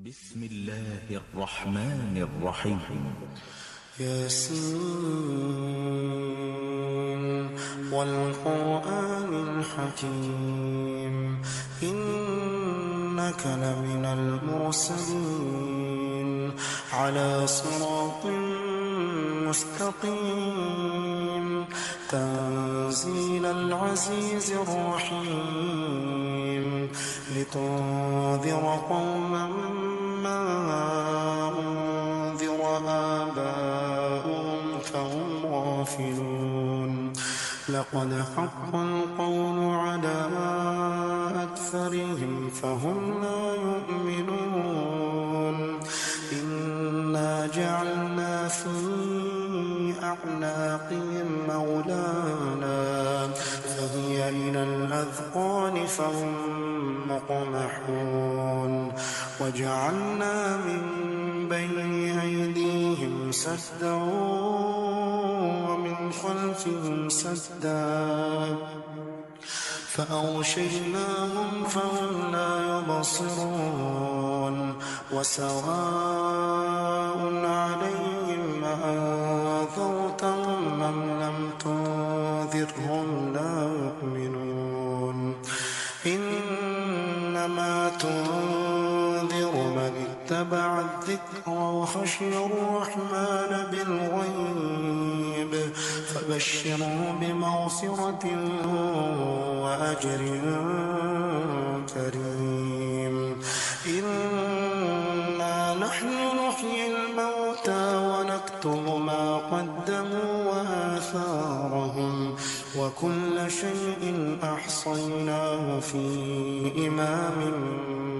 بسم الله الرحمن الرحيم. ياسين والقرآن الحكيم إنك لمن المرسلين على صراط مستقيم تنزيل العزيز الرحيم لتنذر قوما ما أنذر آباؤهم فهم غافلون لقد حق القول على أكثرهم فهم لا يؤمنون إنا جعلنا في أعناقهم أغلالا فهي إلى الأذقان فهم مقمحون وجعلنا من بين أيديهم سدا ومن خلفهم سدا فأغشيناهم فهم لا يبصرون وسواء عليهم أنذرتهم أم لم تنذرهم لا يؤمنون إنما تنذر من اتبع الذكر وخشي الرحمن بالغيب فبشره بمغفرة وأجر كريم إنا نحن نحيي الموتى ونكتب ما قدموا وآثارهم وكل شيء أحصيناه في إمام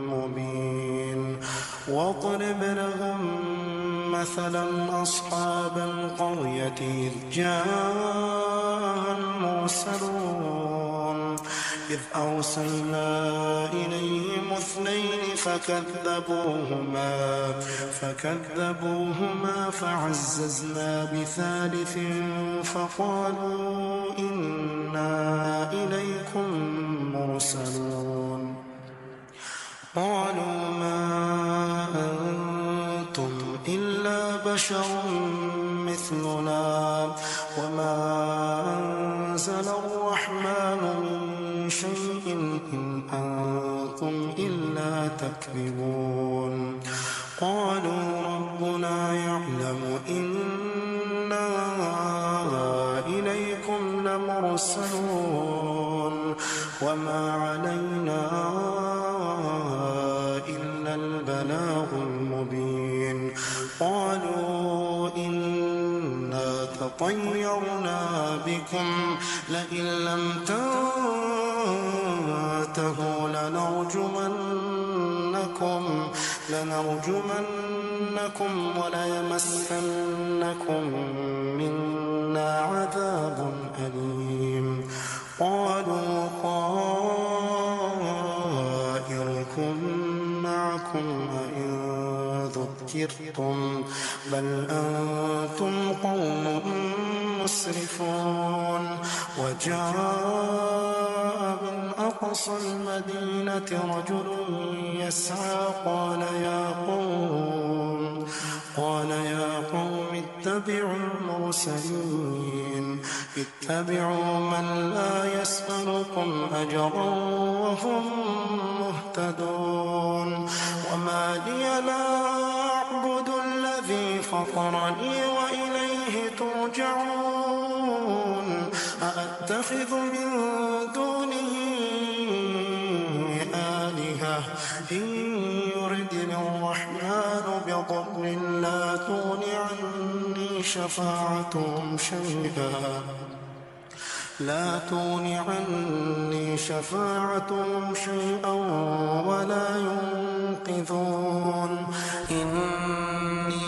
مبين واضرب لهم مثلا أصحاب القرية إذ جاءها المرسلون إذ أرسلنا إليهم اثنين فكذبوهما فعززنا بثالث فقالوا إنا إليكم مرسلون قالوا ما أنتم إلا بشر مثلنا وما أنزل الرحمن من شيء إن أنتم إلا تكذبون قالوا ربنا يعلم إنا إليكم لمرسلون وما علينا إلا البلاغ المبين قالوا إنا تطيرنا بكم لئن لم تنتهوا لنرجمنكم وليمسنكم منا عذاب أليم قالوا طائركم معكم أئن ذكرتم بل أنتم قوم مسرفون وجاء من أقصى المدينة رجل يسعى قال يا قوم اتبعوا المرسلين اتبعوا من لا يسألكم أجرا وهم مهتدون وما لي لا أعبد الذي فطرني وإليه ترجعون أأتخذ من دونه آلهة إن يردني الرحمن بضر لا تغن عني شفاعتهم شيئا ولا ينقذون إني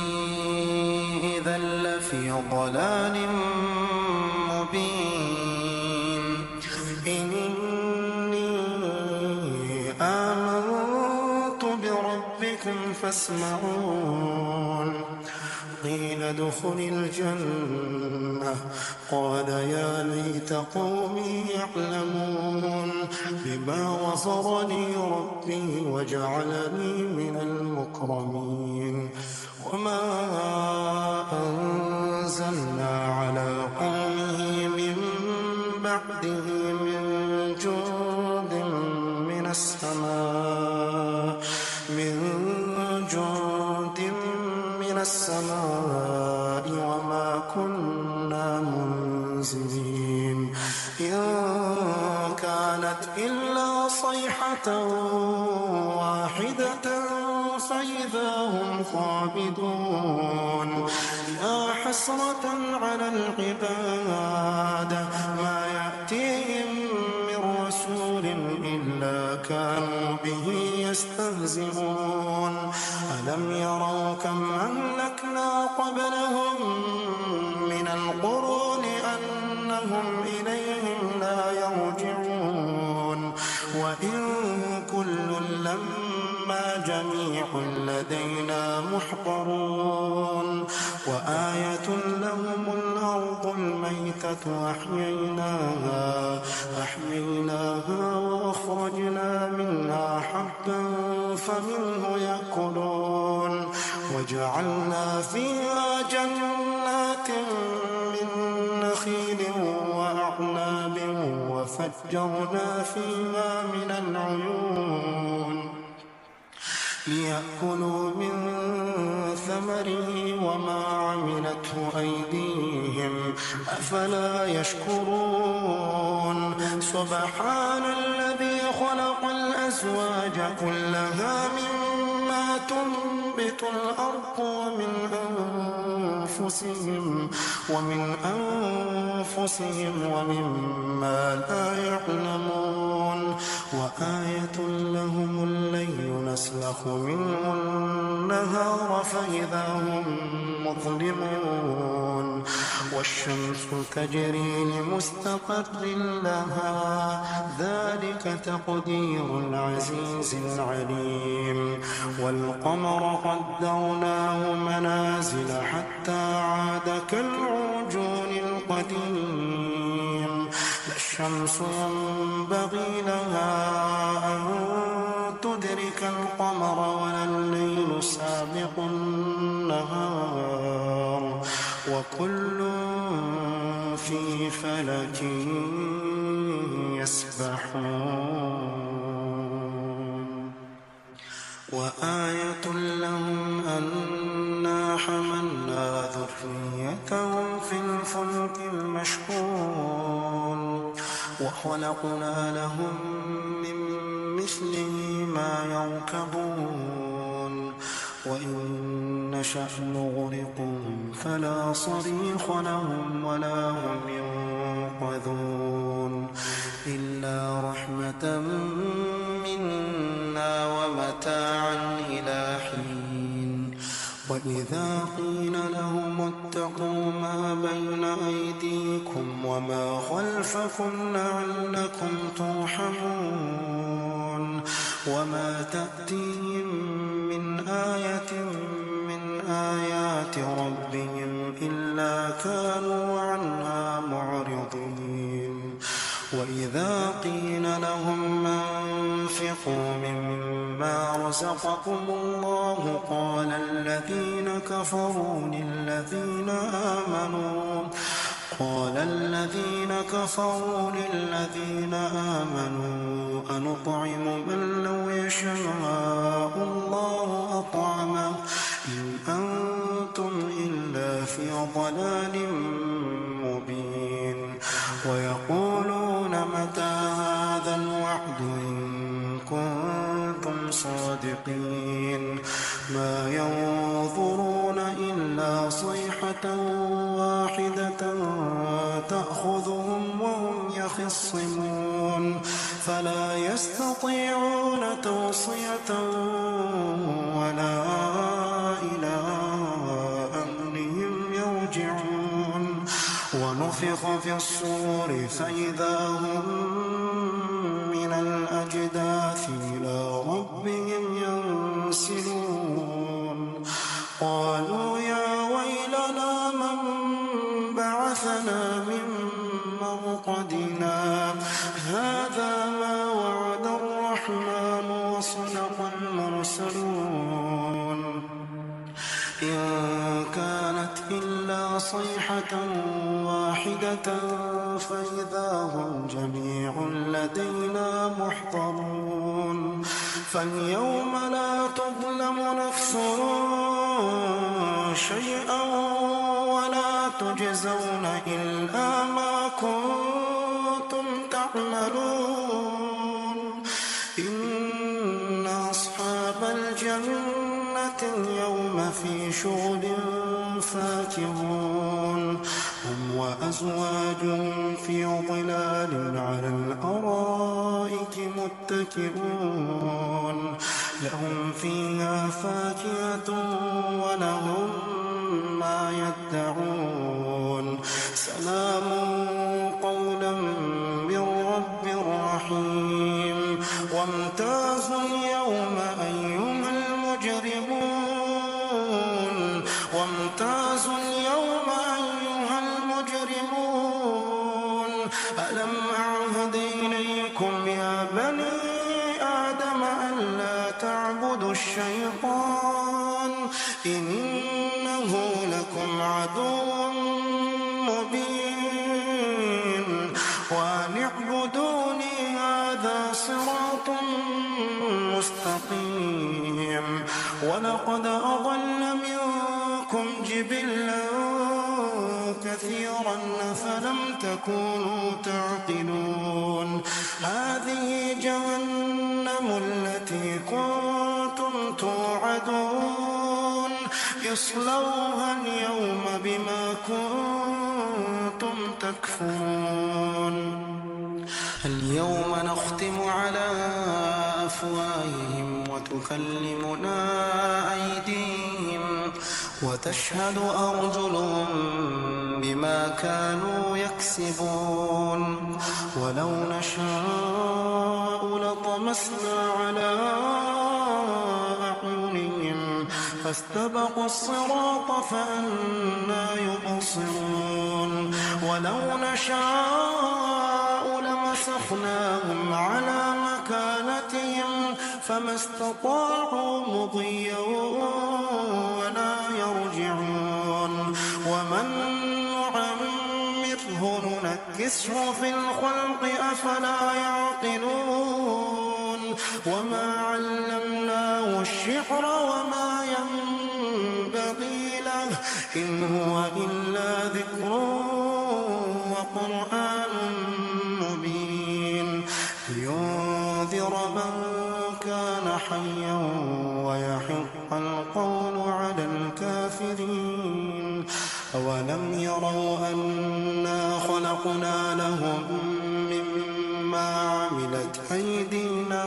إذا لفي ضلال مبين إني آمنت بربكم فاسمعون قيل ادخل الجنة قال يا ليت قومي يعلمون بما غفر لي ربي وجعلني من المكرمين المكرمين وما أنزلنا على قومه من بعده من جند من السماء وما كنا منزلين إن كانت إلا صيحة واحدة فإذا هم خامدون يا حسرة على العباد ما يأتيهم من رسول إلا كانوا به يستهزئون ألم يروا كم أهلكنا قبلهم من القرون أنهم إليهم لا يرجعون وإن كل لما جميع لدينا محضرون وآية لهم الأرض الميتة أحييناها وأخرجنا منها حبا فمنه يأكلون وجعلنا فيها جنات من نخيل وأعناب وفجرنا فيها من العيون ليأكلوا من ثمره وما عملته أيديهم أفلا يشكرون سبحان الذي خلق الأزواج كلها مما تنبت الأرض ومن أنفسهم ومما لا يعلمون وآية لهم الليل نسلخ منه النهار فإذا هم مظلمون والشمس تجري لمستقر لها ذلك تقدير العزيز العليم والقمر قدرناه منازل حتى عاد كالعرجون القديم لا الشمس ينبغي لها أن تدرك القمر ولا الليل سابق النهار وكل في فلك يسبحون وآية لهم أنا حملنا ذريتهم في الفلك المشحون وخلقنا لهم من مثله ما يركبون وإن نشأ نغرقهم فلا صريخ لهم ولا هم ينقذون إلا رحمة منا ومتاعا إلى حين وإذا قيل لهم اتقوا ما بين أيديكم وما خلفكم لعلكم ترحمون وما تأتيهم من آية من آيات ربهم إلا كانوا عنها معرضين وإذا قيل لهم أنفقوا مما رزقكم الله قال الذين كفروا للذين آمنوا أنطعم من لو يشاء الله أطعمه إن أنتم إلا في ضلال مبين ويقولون متى هذا الوعد إن كنتم صادقين ما ينظرون إلا صيحة واحدة تأخذهم وهم يخصمون فلا يستطيعون توصية ولا إلى أهلهم يرجعون ونفخ في الصور فإذا هم من الأجداث إلى ربهم ينسلون قالوا يا ويلنا من بعثنا من مرقدنا هذا ما وعد الرحمن وصدق المرسلون إن كانت إلا صيحة واحدة فإذا هم جميع لدينا محضرون فاليوم لا تظلم نفس شيئا ولا تجزون إلا ما كنتم تعملون إن أصحاب الجنة اليوم في شغل فاكهون هم وأزواجهم في ظلال على الأرائك متكئون لهم فيها فاكهة ولهم ما يدعون سلام قولا من رب رحيم وامتازوا اليوم أيها المجرمون وامتازوا اليوم أيها المجرمون ألم أعهد إليكم يا بني آدم ألا تعبدوا الشيطان إنه لكم عدو مبين وأن اعبدوني هذا صراط مستقيم ولقد أضل منكم جبلا كثيرا أفلم تكونوا تعقلون هذه جهنم التي كنتم توعدون اصلوها اليوم بما كنتم تكفرون اليوم نختم على أفواههم وتكلمنا أيديهم وتشهد أرجلهم بما كانوا يكسبون ولو نشاء لطمسنا على أعينهم فاستبقوا الصراط فأنى يبصرون ولو نشاء لمسخناهم على مكانتهم فما استطاعوا مضيا ولا يرجعون ومن نعمره ننكسه في الخلق أفلا يعقلون وما علمناه الشعر وما ينبغي له إن هو إلا ذكر وقرآن مبين لينذر من كان حيا ويحق القول على الكافرين أولم يروا أنا خلقنا لهم مما عملت أيدينا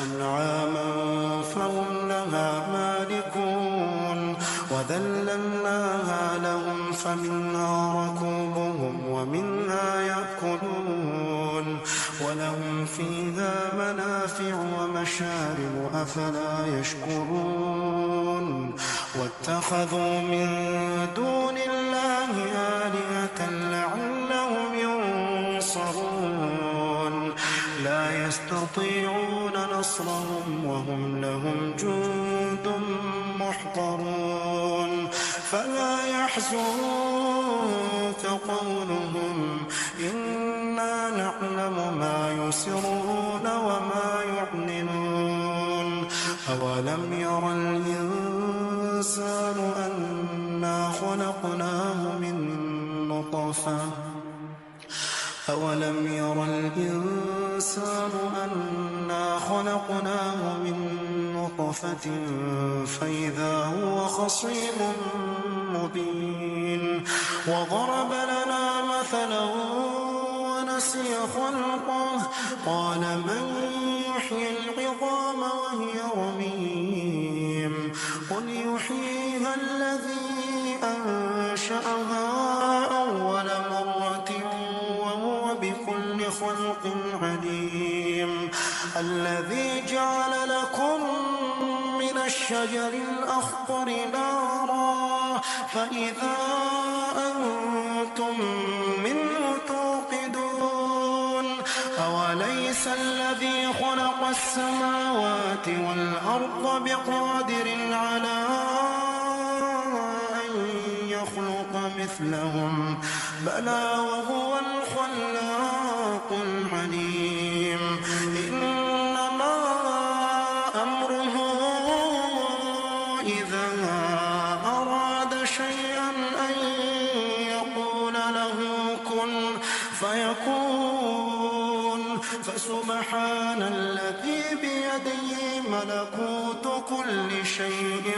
أنعاما فهم لها مالكون وذللناها لهم فمنها ركوبهم ومنها يأكلون ولهم فيها منافع ومشارب أفلا يشكرون واتخذوا من دون الله آلهة لعلهم ينصرون لا يستطيعون نصرهم وهم لهم جند محضرون فلا يحزنك قولهم إنا نعلم ما يسرون وما يعلنون أولم ير الإنسان أنا خلقناه من نطفة أولم ير الإنسان أنا خلقناه من نطفة فإذا هو خصيم مبين وضرب لنا مثلا ونسي خلقه قال من يحيي العظام وهي رميم قل يحييها الذي أنشأها أول مرة وهو بكل خلق عليم الذي جعل لكم من الشجر الأخضر نارا فإذا أنتم منه توقدون أوليس الذي خلق السماوات والأرض بقادر على أن يخلق مثلهم بلى وهو الخلاق العليم إنما أمره إذا أراد شيئا أن يقول له كن فيكون فسبحان الذي بيده ملكوت كل شيء